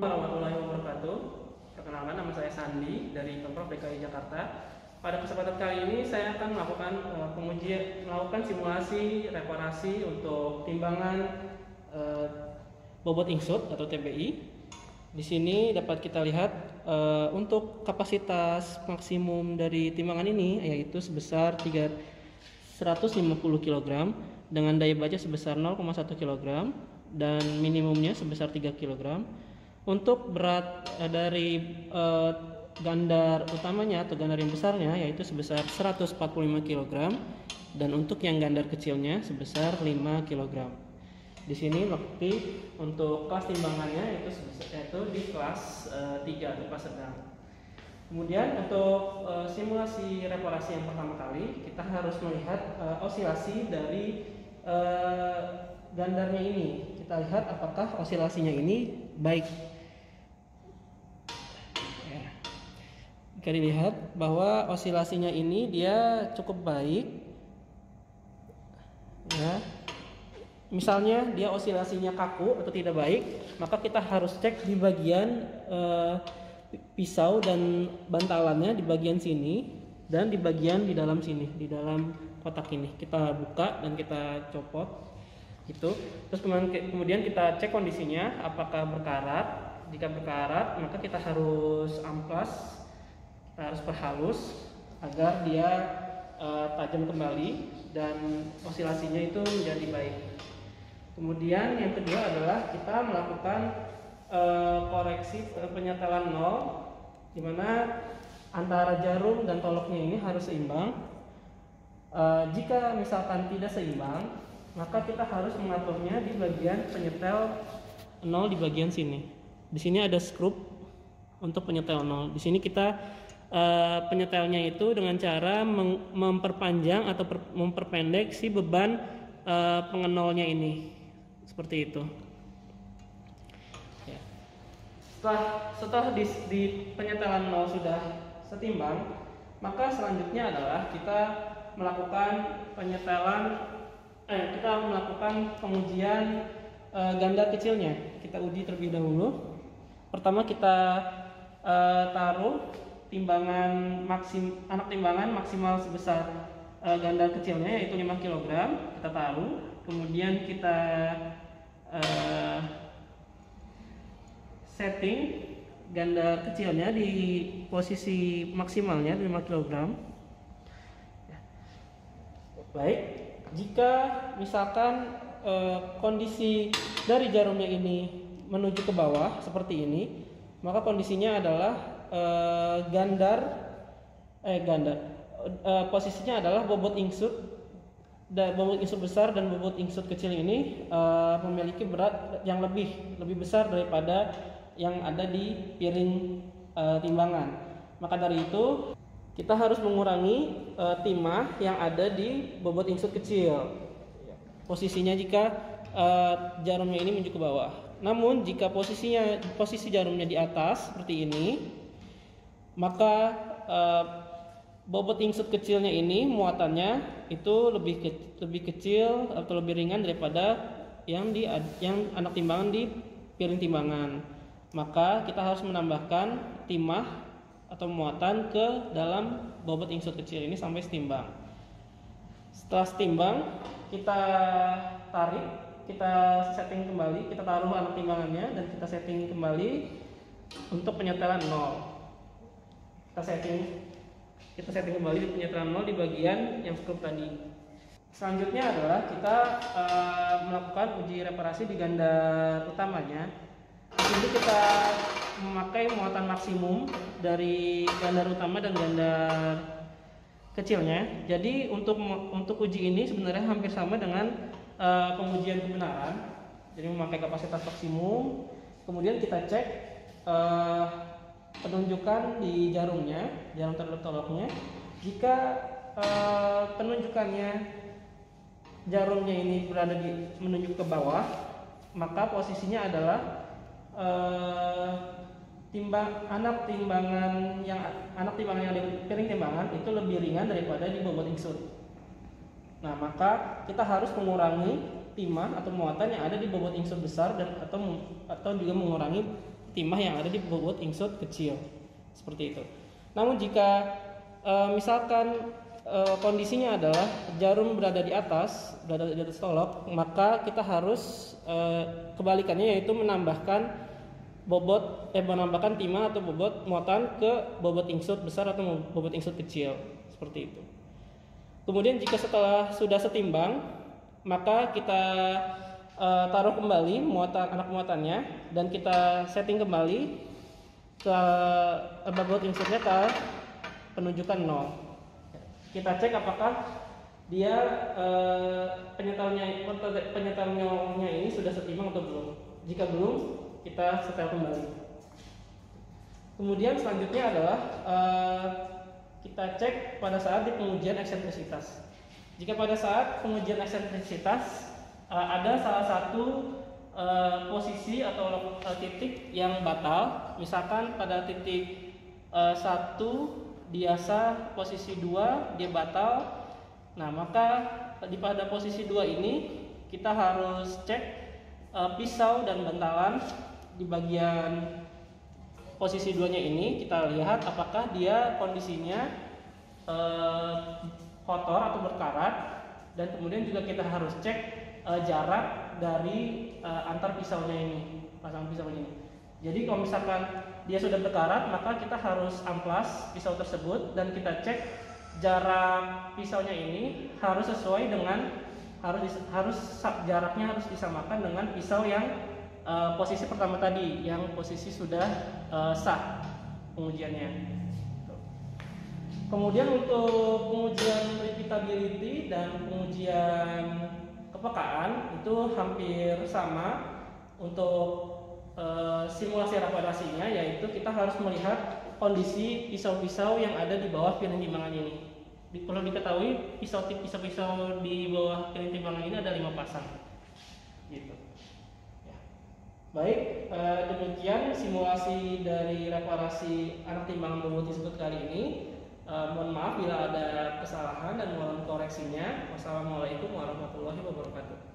Warahmatullahi wabarakatuh. Perkenalkan, nama saya Sandi dari Pemprov DKI Jakarta. Pada kesempatan kali ini saya akan melakukan simulasi reparasi untuk timbangan bobot insut atau TBI. Di sini dapat kita lihat untuk kapasitas maksimum dari timbangan ini yaitu sebesar 150 kg dengan daya baja sebesar 0,1 kg dan minimumnya sebesar 3 kg. Untuk berat dari gandar utamanya atau gandar yang besarnya yaitu sebesar 145 kg dan untuk yang gandar kecilnya sebesar 5 kg. Di sini bukti untuk kelas timbangannya yaitu di kelas 3 atau kelas sedang. Kemudian untuk simulasi reparasi yang pertama kali kita harus melihat osilasi dari gandarnya ini. Kita lihat apakah osilasinya ini baik. Jika dilihat bahwa osilasinya ini dia cukup baik, ya. Misalnya dia osilasinya kaku atau tidak baik, maka kita harus cek di bagian pisau dan bantalannya di bagian sini dan di bagian di dalam sini, di dalam kotak ini. Kita buka dan kita copot gitu. Terus kemudian kita cek kondisinya apakah berkarat. Jika berkarat, maka kita harus amplas, kita harus perhalus agar dia tajam kembali dan osilasinya itu menjadi baik. Kemudian yang kedua adalah kita melakukan koreksi penyetelan nol, di mana antara jarum dan toloknya ini harus seimbang. Jika misalkan tidak seimbang, maka kita harus mengaturnya di bagian penyetel nol di bagian sini. Di sini ada skrup untuk penyetel nol. Di sini kita penyetelnya itu dengan cara memperpanjang atau memperpendek si beban pengenolnya ini, seperti itu. Ya. Setelah di penyetelan nol sudah setimbang, maka selanjutnya adalah kita melakukan pengujian gandar kecilnya. Kita uji terlebih dahulu. Pertama kita taruh anak timbangan maksimal sebesar gandar kecilnya yaitu 5 kg. Kita taruh, kemudian kita setting gandar kecilnya di posisi maksimalnya 5 kg. Baik, jika misalkan kondisi dari jarumnya ini menuju ke bawah seperti ini, maka kondisinya adalah posisinya adalah bobot insut besar dan bobot insut kecil ini memiliki berat yang lebih besar daripada yang ada di piring timbangan. Maka dari itu kita harus mengurangi timah yang ada di bobot insut kecil. Posisinya jika jarumnya ini menuju ke bawah. Namun jika posisi jarumnya di atas seperti ini, maka bobot insut kecilnya ini muatannya itu lebih kecil atau lebih ringan daripada yang anak timbangan di piring timbangan. Maka kita harus menambahkan timah atau muatan ke dalam bobot insut kecil ini sampai setimbang. Setelah setimbang, kita tarik, kita setting kembali, kita taruh anak timbangannya dan kita setting kembali untuk penyetelan nol. Kita setting kembali di penyetelan nol di bagian yang skrup tadi. Selanjutnya adalah kita melakukan uji reparasi di gandar utamanya. Di sini kita memakai muatan maksimum dari gandar utama dan gandar kecilnya. Jadi untuk uji ini sebenarnya hampir sama dengan pengujian kebenaran. Jadi memakai kapasitas maksimum. Kemudian kita cek penunjukan di jarumnya, jarum terhadap toloknya. Jika penunjukannya jarumnya ini menunjuk ke bawah, maka posisinya adalah anak timbangan yang di piring timbangan itu lebih ringan daripada di bobot insut. Nah, maka kita harus mengurangi timah atau muatan yang ada di bobot insut besar atau juga mengurangi timah yang ada di bobot insut kecil, seperti itu. Namun jika misalkan kondisinya adalah jarum berada di atas tolok, maka kita harus kebalikannya, yaitu menambahkan timah atau bobot muatan ke bobot insut besar atau bobot insut kecil, seperti itu. Kemudian jika setelah sudah setimbang, maka kita taruh kembali anak muatannya dan kita setting kembali ke bobot insutnya ke penunjukan 0. Kita cek apakah dia penyetelnya ini sudah setimbang atau belum. Jika belum, kita setel kembali. Kemudian selanjutnya adalah kita cek pada saat di pengujian eksentrisitas. Jika pada saat pengujian eksentrisitas ada salah satu posisi atau titik yang batal, misalkan pada titik 1 biasa, posisi 2 dia batal. Nah, maka pada posisi 2 ini kita harus cek pisau dan bantalan di bagian posisi 2-nya ini. Kita lihat apakah dia kondisinya kotor atau berkarat, dan kemudian juga kita harus cek jarak dari antar pisaunya ini, pasang pisaunya ini. Jadi kalau misalkan dia sudah berkarat, maka kita harus amplas pisau tersebut dan kita cek jarak pisaunya ini harus sesuai dengan jaraknya harus disamakan dengan pisau yang posisi pertama tadi, yang posisi sudah sah pengujiannya. Kemudian untuk pengujian repeatability dan pengujian kepekaan itu hampir sama untuk simulasi reparasinya, yaitu kita harus melihat kondisi pisau-pisau yang ada di bawah piring timbangan ini. Perlu diketahui pisau-pisau di bawah piring timbangan ini ada 5 pasang, gitu. Ya. Baik, demikian simulasi dari reparasi anak timbangan bobot insut kali ini. Mohon maaf bila ada kesalahan dan mohon koreksinya. Wassalamualaikum warahmatullahi wabarakatuh.